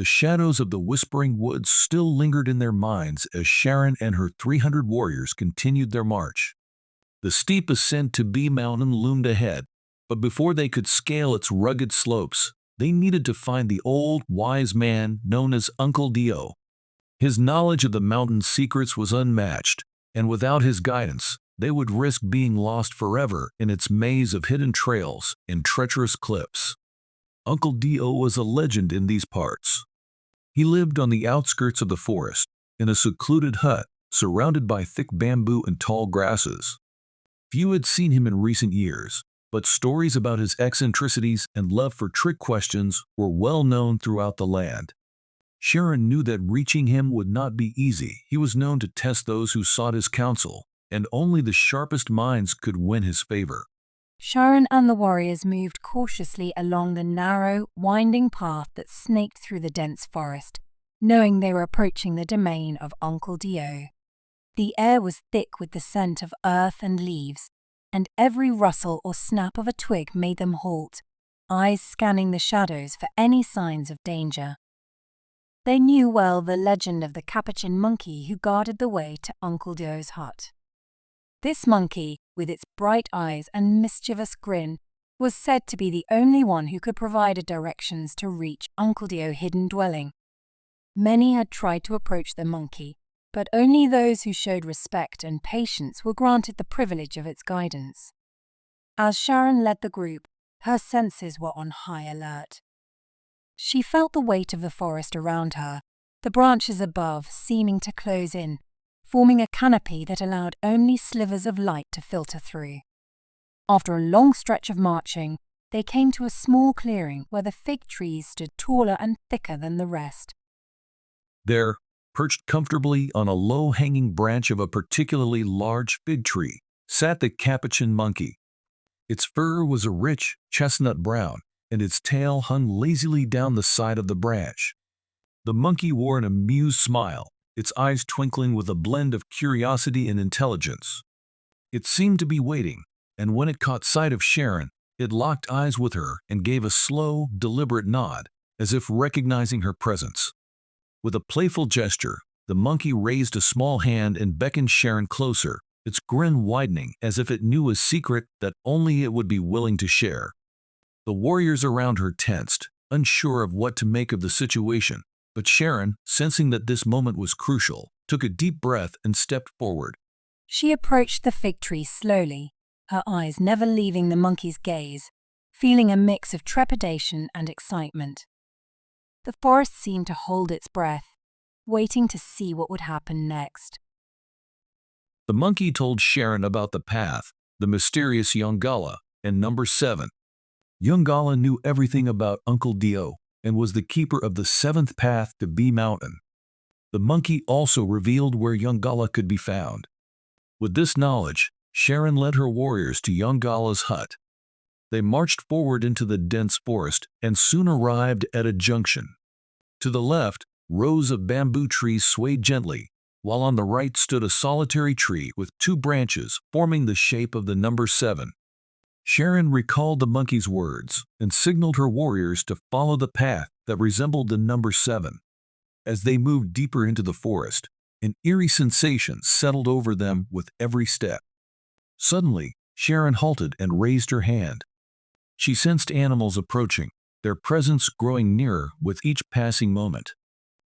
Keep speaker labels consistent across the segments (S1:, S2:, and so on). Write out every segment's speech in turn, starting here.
S1: The shadows of the Whispering Woods still lingered in their minds as Sharon and her 300 warriors continued their march. The steep ascent to Bee Mountain loomed ahead, but before they could scale its rugged slopes, they needed to find the old, wise man known as Uncle Dio. His knowledge of the mountain's secrets was unmatched, and without his guidance, they would risk being lost forever in its maze of hidden trails and treacherous cliffs. Uncle Dio was a legend in these parts. He lived on the outskirts of the forest, in a secluded hut surrounded by thick bamboo and tall grasses. Few had seen him in recent years, but stories about his eccentricities and love for trick questions were well known throughout the land. Sharon knew that reaching him would not be easy. He was known to test those who sought his counsel, and only the sharpest minds could win his favor.
S2: Sharon and the warriors moved cautiously along the narrow, winding path that snaked through the dense forest, knowing they were approaching the domain of Uncle Dio. The air was thick with the scent of earth and leaves, and every rustle or snap of a twig made them halt, eyes scanning the shadows for any signs of danger. They knew well the legend of the capuchin monkey who guarded the way to Uncle Dio's hut. This monkey, with its bright eyes and mischievous grin, was said to be the only one who could provide directions to reach Uncle Dio's hidden dwelling. Many had tried to approach the monkey, but only those who showed respect and patience were granted the privilege of its guidance. As Sharon led the group, her senses were on high alert. She felt the weight of the forest around her, the branches above seeming to close in, forming a canopy that allowed only slivers of light to filter through. After a long stretch of marching, they came to a small clearing where the fig trees stood taller and thicker than the rest.
S1: There, perched comfortably on a low-hanging branch of a particularly large fig tree, sat the capuchin monkey. Its fur was a rich chestnut brown, and its tail hung lazily down the side of the branch. The monkey wore an amused smile, its eyes twinkling with a blend of curiosity and intelligence. It seemed to be waiting, and when it caught sight of Sharon, it locked eyes with her and gave a slow, deliberate nod, as if recognizing her presence. With a playful gesture, the monkey raised a small hand and beckoned Sharon closer, its grin widening as if it knew a secret that only it would be willing to share. The warriors around her tensed, unsure of what to make of the situation, but Sharon, sensing that this moment was crucial, took a deep breath and stepped forward.
S2: She approached the fig tree slowly, her eyes never leaving the monkey's gaze, feeling a mix of trepidation and excitement. The forest seemed to hold its breath, waiting to see what would happen next.
S1: The monkey told Sharon about the path, the mysterious Yangala, and number 7. Yangala knew everything about Uncle Dio and was the keeper of the 7th path to Bee Mountain. The monkey also revealed where Yangala could be found. With this knowledge, Sharon led her warriors to Yangala's hut. They marched forward into the dense forest and soon arrived at a junction. To the left, rows of bamboo trees swayed gently, while on the right stood a solitary tree with 2 branches forming the shape of the number 7. Sharon recalled the monkey's words and signaled her warriors to follow the path that resembled the number 7. As they moved deeper into the forest, an eerie sensation settled over them with every step. Suddenly, Sharon halted and raised her hand. She sensed animals approaching, their presence growing nearer with each passing moment.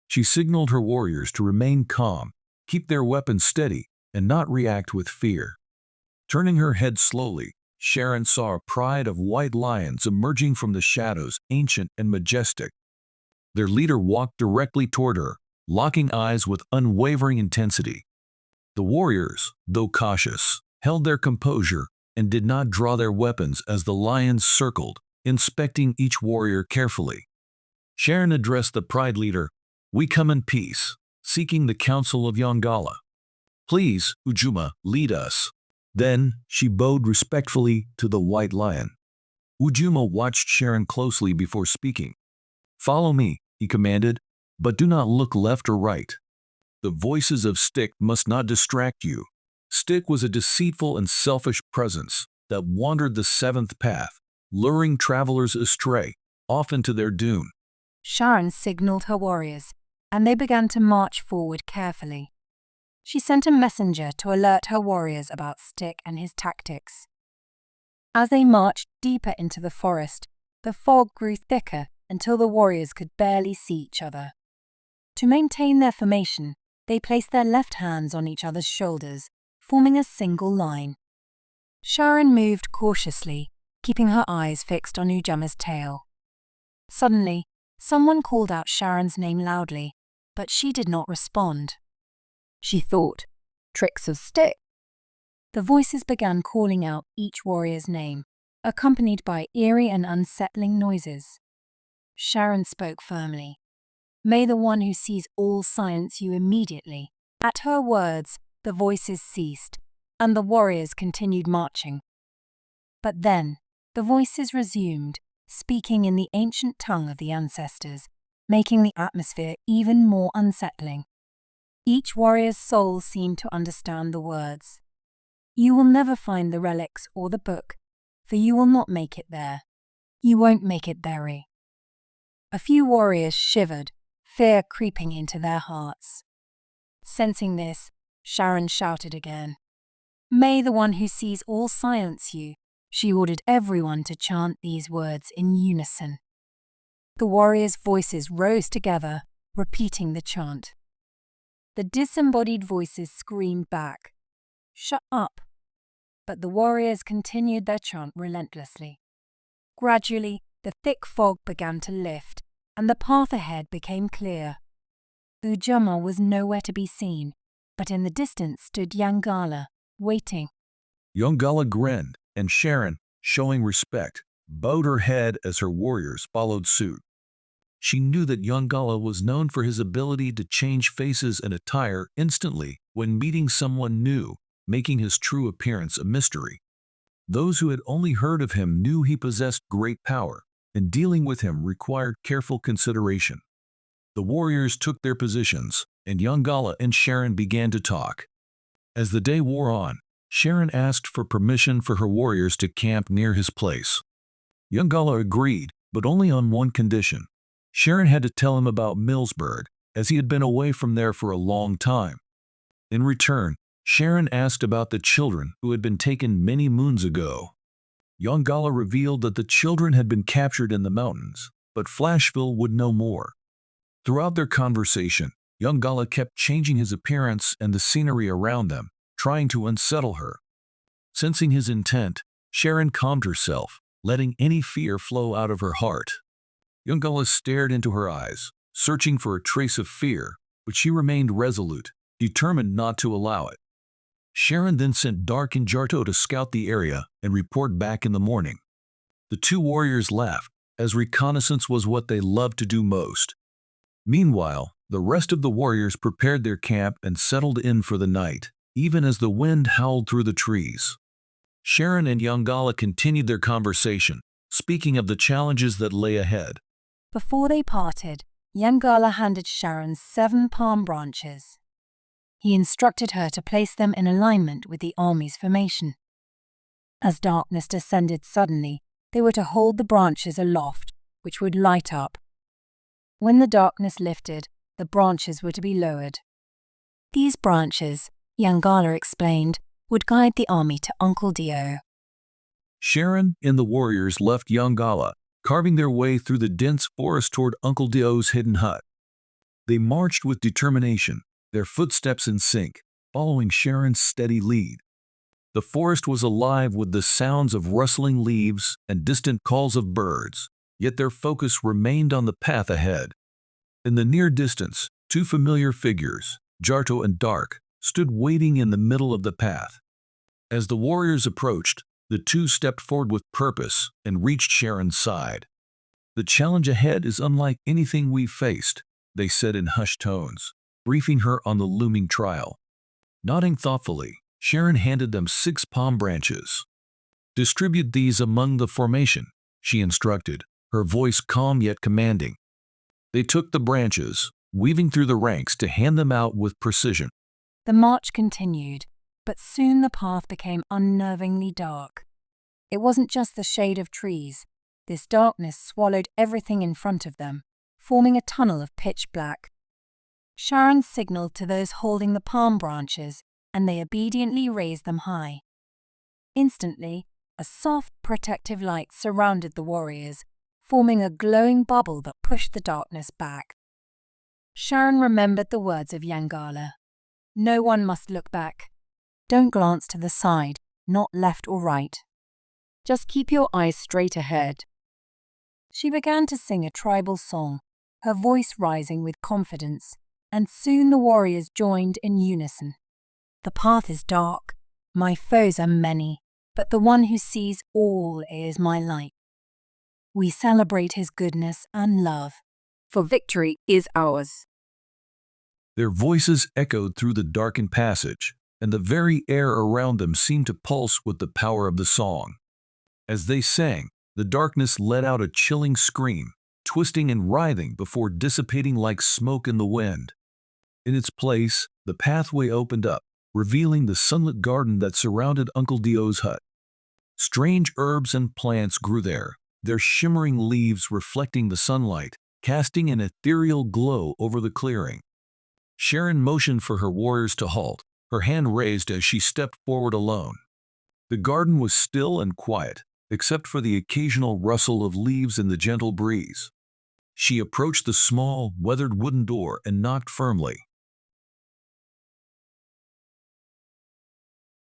S1: She signaled her warriors to remain calm, keep their weapons steady, and not react with fear. Turning her head slowly, Sharon saw a pride of white lions emerging from the shadows, ancient and majestic. Their leader walked directly toward her, locking eyes with unwavering intensity. The warriors, though cautious, held their composure and did not draw their weapons as the lions circled, inspecting each warrior carefully. Sharon addressed the pride leader, "We come in peace, seeking the counsel of Yangala. Please, Ujuma, lead us." Then she bowed respectfully to the white lion. Ujuma watched Sharon closely before speaking. "Follow me," he commanded, "but do not look left or right. The voices of Stick must not distract you." Stick was a deceitful and selfish presence that wandered the 7th path, luring travelers astray, often to their doom.
S2: Sharon signaled her warriors, and they began to march forward carefully. She sent a messenger to alert her warriors about Stick and his tactics. As they marched deeper into the forest, the fog grew thicker until the warriors could barely see each other. To maintain their formation, they placed their left hands on each other's shoulders, forming a single line. Sharon moved cautiously, keeping her eyes fixed on Ujammah's tail. Suddenly, someone called out Sharon's name loudly, but she did not respond. She thought, "Tricks of Stick." The voices began calling out each warrior's name, accompanied by eerie and unsettling noises. Sharon spoke firmly. "May the one who sees all silence you immediately." At her words, the voices ceased, and the warriors continued marching. But then, the voices resumed, speaking in the ancient tongue of the ancestors, making the atmosphere even more unsettling. Each warrior's soul seemed to understand the words. "You will never find the relics or the book, for you will not make it there. You won't make it there." A few warriors shivered, fear creeping into their hearts. Sensing this, Sharon shouted again. "May the one who sees all silence you." She ordered everyone to chant these words in unison. The warriors' voices rose together, repeating the chant. The disembodied voices screamed back, "Shut up!" But the warriors continued their chant relentlessly. Gradually, the thick fog began to lift, and the path ahead became clear. Ujammah was nowhere to be seen, but in the distance stood Yangala, waiting.
S1: Yangala grinned, and Sharon, showing respect, bowed her head as her warriors followed suit. She knew that Yangala was known for his ability to change faces and attire instantly when meeting someone new, making his true appearance a mystery. Those who had only heard of him knew he possessed great power, and dealing with him required careful consideration. The warriors took their positions, and Yangala and Sharon began to talk. As the day wore on, Sharon asked for permission for her warriors to camp near his place. Yangala agreed, but only on one condition. Sharon had to tell him about Millsburg, as he had been away from there for a long time. In return, Sharon asked about the children who had been taken many moons ago. Yangala revealed that the children had been captured in the mountains, but Flashville would know more. Throughout their conversation, Yangala kept changing his appearance and the scenery around them, trying to unsettle her. Sensing his intent, Sharon calmed herself, letting any fear flow out of her heart. Yangala stared into her eyes, searching for a trace of fear, but she remained resolute, determined not to allow it. Sharon then sent Dark and Jarto to scout the area and report back in the morning. The two warriors laughed, as reconnaissance was what they loved to do most. Meanwhile, the rest of the warriors prepared their camp and settled in for the night, even as the wind howled through the trees. Sharon and Yangala continued their conversation, speaking of the challenges that lay ahead.
S2: Before they parted, Yangala handed Sharon 7 palm branches. He instructed her to place them in alignment with the army's formation. As darkness descended suddenly, they were to hold the branches aloft, which would light up. When the darkness lifted, the branches were to be lowered. These branches, Yangala explained, would guide the army to Uncle Dio.
S1: Sharon and the warriors left Yangala, carving their way through the dense forest toward Uncle Dio's hidden hut. They marched with determination, their footsteps in sync, following Sharon's steady lead. The forest was alive with the sounds of rustling leaves and distant calls of birds, yet their focus remained on the path ahead. In the near distance, 2 familiar figures, Jarto and Dark, stood waiting in the middle of the path. As the warriors approached, the two stepped forward with purpose and reached Sharon's side. "The challenge ahead is unlike anything we've faced," they said in hushed tones, briefing her on the looming trial. Nodding thoughtfully, Sharon handed them 6 palm branches. "Distribute these among the formation," she instructed, her voice calm yet commanding. They took the branches, weaving through the ranks to hand them out with precision.
S2: The march continued, but soon the path became unnervingly dark. It wasn't just the shade of trees. This darkness swallowed everything in front of them, forming a tunnel of pitch black. Sharon signaled to those holding the palm branches, and they obediently raised them high. Instantly, a soft, protective light surrounded the warriors, forming a glowing bubble that pushed the darkness back. Sharon remembered the words of Yangala. No one must look back. Don't glance to the side, not left or right. Just keep your eyes straight ahead. She began to sing a tribal song, her voice rising with confidence, and soon the warriors joined in unison. The path is dark, my foes are many, but the one who sees all is my light. We celebrate his goodness and love, for victory is ours.
S1: Their voices echoed through the darkened passage, and the very air around them seemed to pulse with the power of the song. As they sang, the darkness let out a chilling scream, twisting and writhing before dissipating like smoke in the wind. In its place, the pathway opened up, revealing the sunlit garden that surrounded Uncle Dio's hut. Strange herbs and plants grew there, their shimmering leaves reflecting the sunlight, casting an ethereal glow over the clearing. Sharon motioned for her warriors to halt, her hand raised as she stepped forward alone. The garden was still and quiet, except for the occasional rustle of leaves in the gentle breeze. She approached the small, weathered wooden door and knocked firmly.